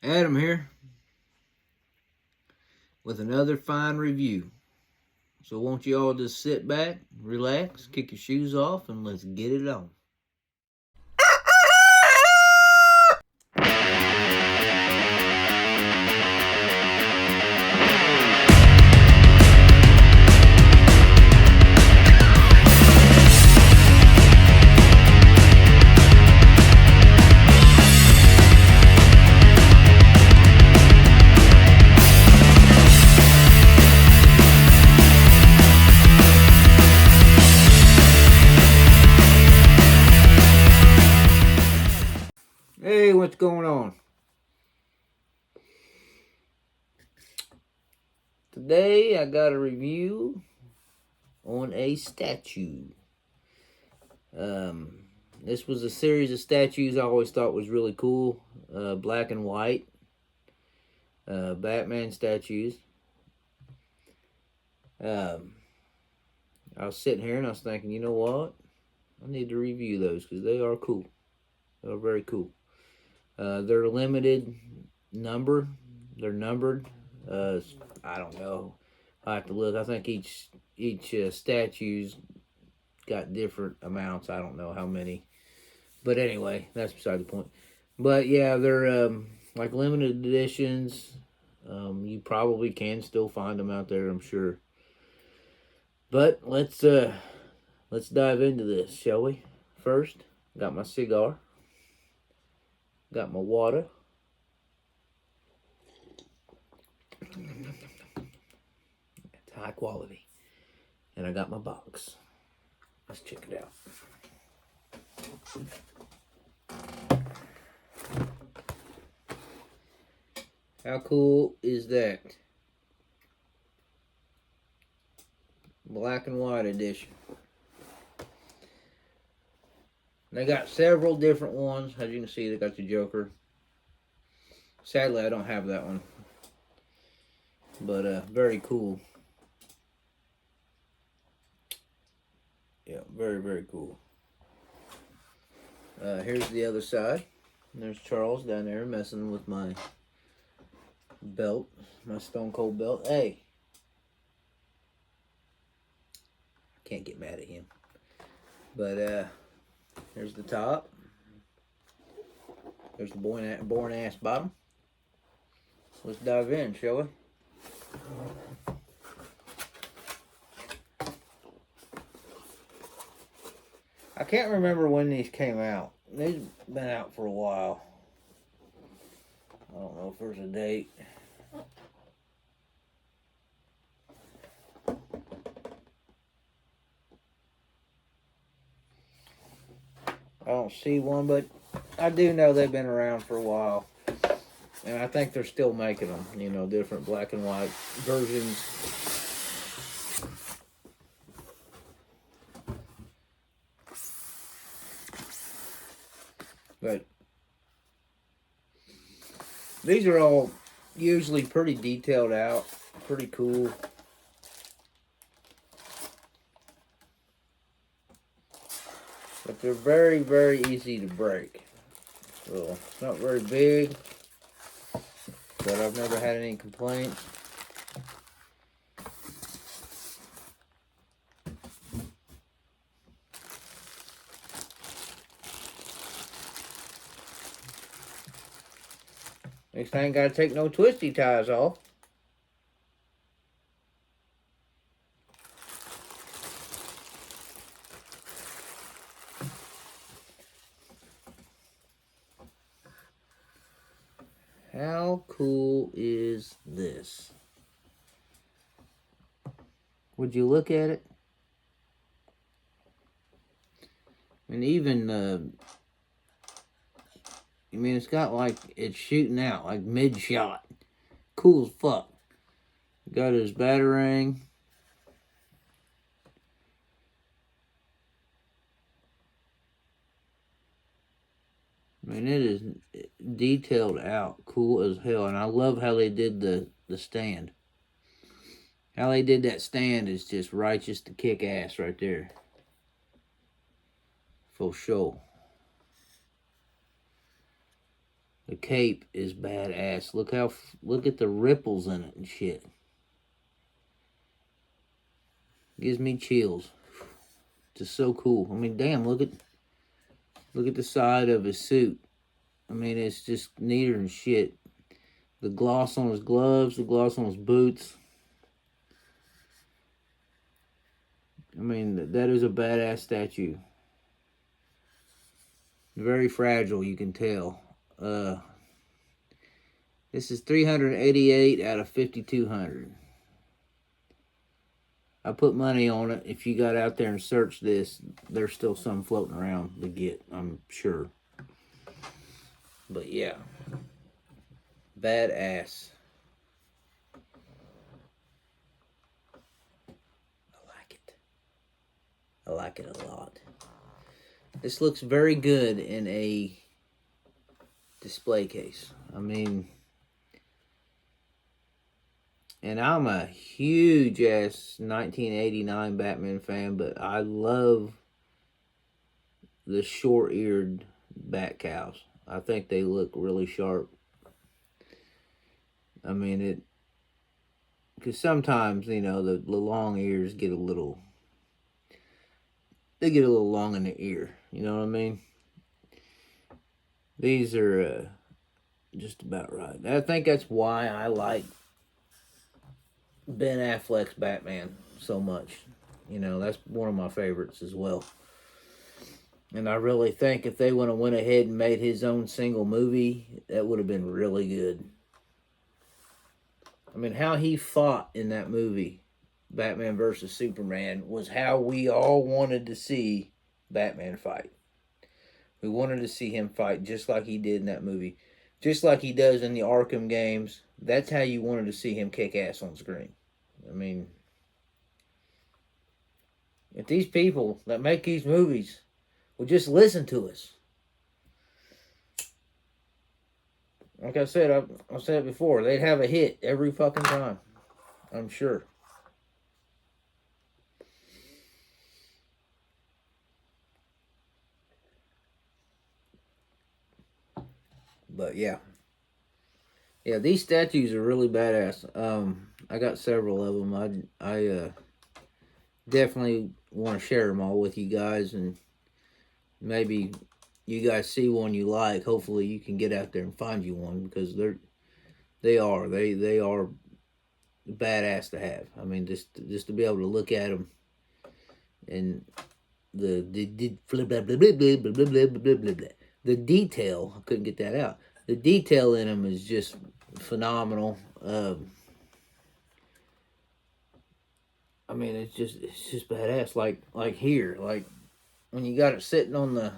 Adam here with another fine review. So won't you all just sit back, relax, kick your shoes off, and let's get it on. Hey, what's going on? Today I got a review on a statue. This was a series of statues I always thought was really cool. Black and white. Batman statues. I was sitting here and I was thinking, you know what? I need to review those because they are cool. They're very cool. They're limited number. They're numbered. I don't know. I have to look. I think each statue's got different amounts. I don't know how many. But anyway, that's beside the point. But yeah, they're like limited editions. You probably can still find them out there, I'm sure. But let's dive into this, shall we? First, got my cigar. Got my water. It's high quality. And I got my box. Let's check it out. How cool is that? Black and white edition. They got several different ones. As you can see, they got the Joker. Sadly, I don't have that one. But very cool. Yeah, very, very cool. Here's the other side. There's Charles down there messing with my belt, my Stone Cold belt. Hey, can't get mad at him. But here's the top. There's the born ass bottom. Let's dive in, shall we? I can't remember when these came out. They've been out for a while. I don't know if there's a date. I don't see one, but I do know they've been around for a while. And I think they're still making them, you know, different black and white versions. But these are all usually pretty detailed out, pretty cool. But they're very, very easy to break. So it's not very big, but I've never had any complaints. Next thing, ain't got to take no twisty ties off. How cool is this? Would you look at it? And even, I mean, it's got like, it's shooting out, like mid-shot. Cool as fuck. Got his batarang. I mean, it is detailed out, cool as hell. And I love how they did the stand. How they did that stand is just righteous to kick ass right there. For sure. The cape is badass. Look at the ripples in it and shit. Gives me chills. Just so cool. I mean, damn, look at the side of his suit. I mean, it's just neater than shit. The gloss on his gloves, the gloss on his boots. I mean, that is a badass statue. Very fragile, you can tell. This is 388 out of 5,200. I put money on it. If you got out there and searched this, there's still some floating around to get, I'm sure. But yeah, badass. I like it a lot. This looks very good in a display case. I mean, and I'm a huge ass 1989 Batman fan, but I love the short-eared bat cows. I think they look really sharp. I mean, because sometimes, you know, the long ears get a little long in the ear. You know what I mean? These are just about right. I think that's why I like Ben Affleck's Batman so much. You know, that's one of my favorites as well. And I really think if they would have went ahead and made his own single movie, that would have been really good. I mean, how he fought in that movie, Batman versus Superman, was how we all wanted to see Batman fight. We wanted to see him fight just like he did in that movie. Just like he does in the Arkham games. That's how you wanted to see him kick ass on screen. I mean, if these people that make these movies would just listen to us. Like I said, I've said it before, they'd have a hit every fucking time. I'm sure. But yeah. Yeah, these statues are really badass. I got several of them. I definitely want to share them all with you guys, and maybe you guys see one you like. Hopefully, you can get out there and find you one, because they are badass to have. I mean, just to be able to look at them, and the detail. I couldn't get that out. The detail in them is just phenomenal. I mean, it's just badass. Like here, like when you got it sitting on the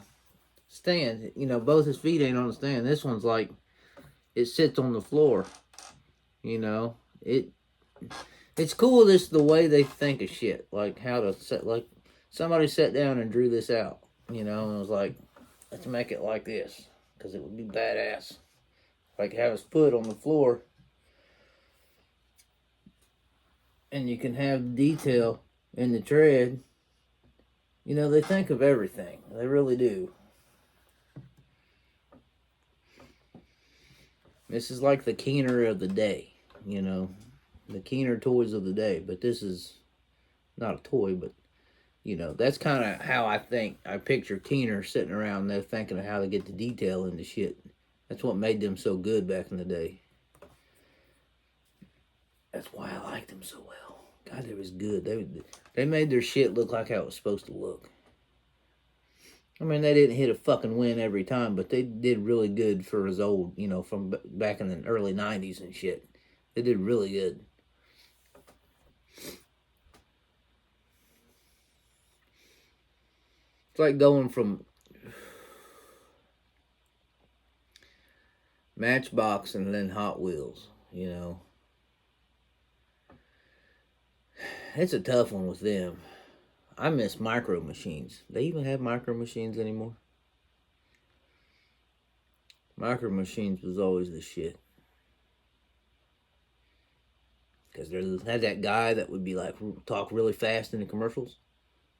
stand, you know, both his feet ain't on the stand. This one's like, it sits on the floor. You know, it's cool. This the way they think of shit, like how to set. Like somebody sat down and drew this out. You know, and was like, let's make it like this, because it would be badass. Like have his foot on the floor, and you can have detail in the tread. You know, they think of everything. They really do. This is like the Keener of the day, you know, the Keener toys of the day. But this is not a toy, but, you know, that's kind of how I think. I picture Keener sitting around there thinking of how to get the detail into shit. That's what made them so good back in the day. That's why I liked them so well. God, it was good. They made their shit look like how it was supposed to look. I mean, they didn't hit a fucking win every time, but they did really good for his old, you know, from back in the early 90s and shit. They did really good. It's like going from Matchbox and then Hot Wheels, you know. It's a tough one with them. I miss Micro Machines. They even have Micro Machines anymore? Micro Machines was always the shit. Because they had that guy that would be like, talk really fast in the commercials.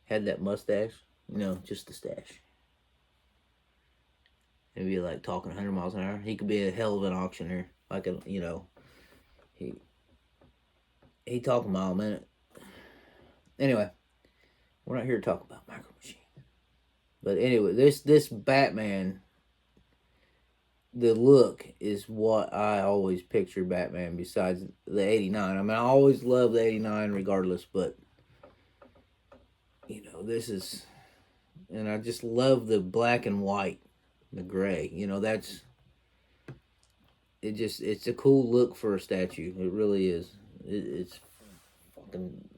Had that mustache. You know, just the stash. and be like talking 100 miles an hour. He could be a hell of an auctioneer. Like a, you know, he talk a mile a minute. Anyway, we're not here to talk about Micro Machines. But anyway, this Batman, the look is what I always picture Batman. Besides the '89, I mean, I always love the '89 regardless. But you know, this is, and I just love the black and white, the gray. You know, that's it. Just it's a cool look for a statue. It really is. It's fucking.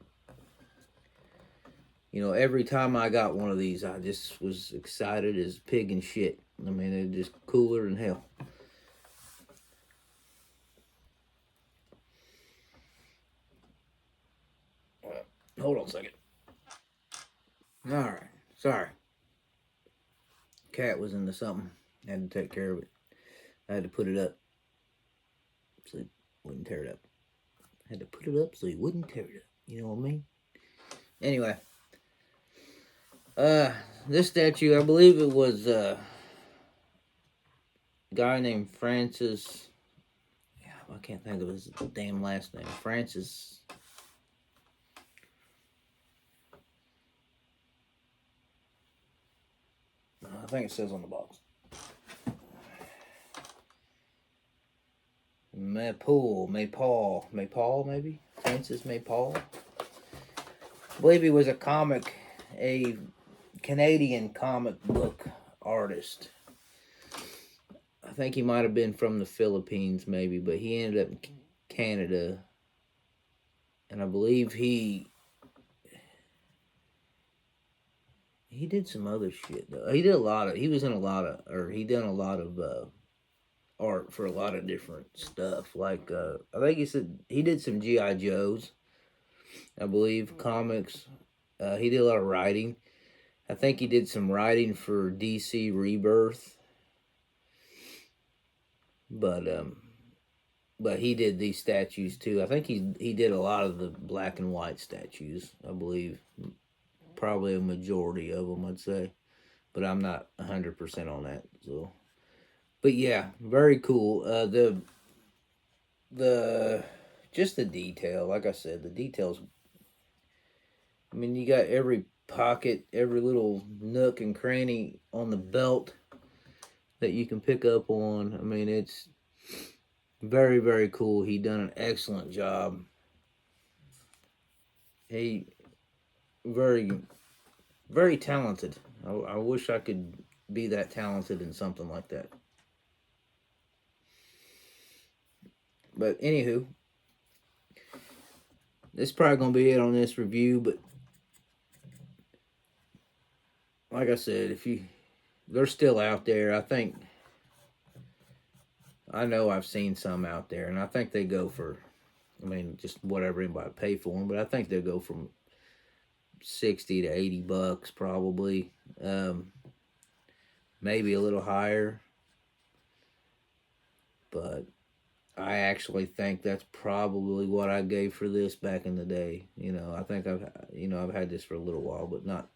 You know, every time I got one of these, I just was excited as pig and shit. I mean, it's just cooler than hell. Hold on a second. All right, sorry. Cat was into something. I had to take care of it. I had to put it up so it wouldn't tear it up. I had to put it up so he wouldn't tear it up. You know what I mean? Anyway, this statue, I believe it was a guy named Francis. Yeah, I can't think of his damn last name. Francis. I think it says on the box. Maypole, maybe? Francis Maypole. I believe he was a Canadian comic book artist. I think he might have been from the Philippines, maybe, but he ended up in Canada. And I believe he did some other shit, though. He done a lot of art for a lot of different stuff. Like, I think he said he did some G.I. Joes, I believe, comics. He did a lot of writing. I think he did some writing for DC Rebirth. But he did these statues too. I think he did a lot of the black and white statues, I believe. Probably a majority of them, I'd say. But I'm not 100% on that. So, but yeah, very cool. The just the detail, like I said, the details. I mean, you got every pocket, every little nook and cranny on the belt that you can pick up on. I mean, it's very, very cool. He done an excellent job. He very, very talented. I wish I could be that talented in something like that. But anywho, this is probably gonna be it on this review. But like I said, they're still out there. I know I've seen some out there, and I think they go for, I mean, just whatever anybody pay for them. But I think they'll go from $60 to $80 probably, maybe a little higher. But I actually think that's probably what I gave for this back in the day. You know, I think I've had this for a little while, but not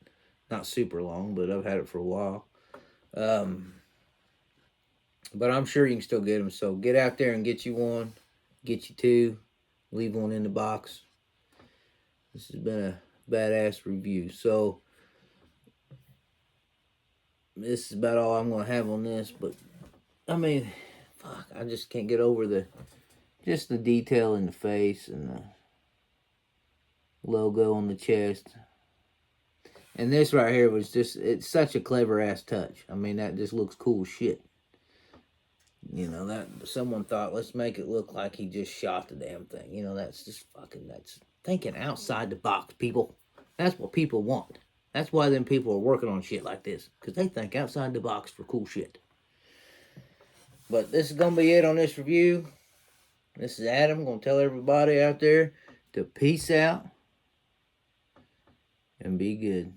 super long. But I've had it for a while. But I'm sure you can still get them. So get out there and get you one, get you two, leave one in the box. This has been a badass review. So this is about all I'm gonna have on this. But I mean, fuck, I just can't get over the detail in the face and the logo on the chest. And this right here was it's such a clever ass touch. I mean, that just looks cool shit. You know, that someone thought, let's make it look like he just shot the damn thing. You know, that's thinking outside the box, people. That's what people want. That's why them people are working on shit like this, because they think outside the box for cool shit. But this is going to be it on this review. This is Adam. I'm going to tell everybody out there to peace out and be good.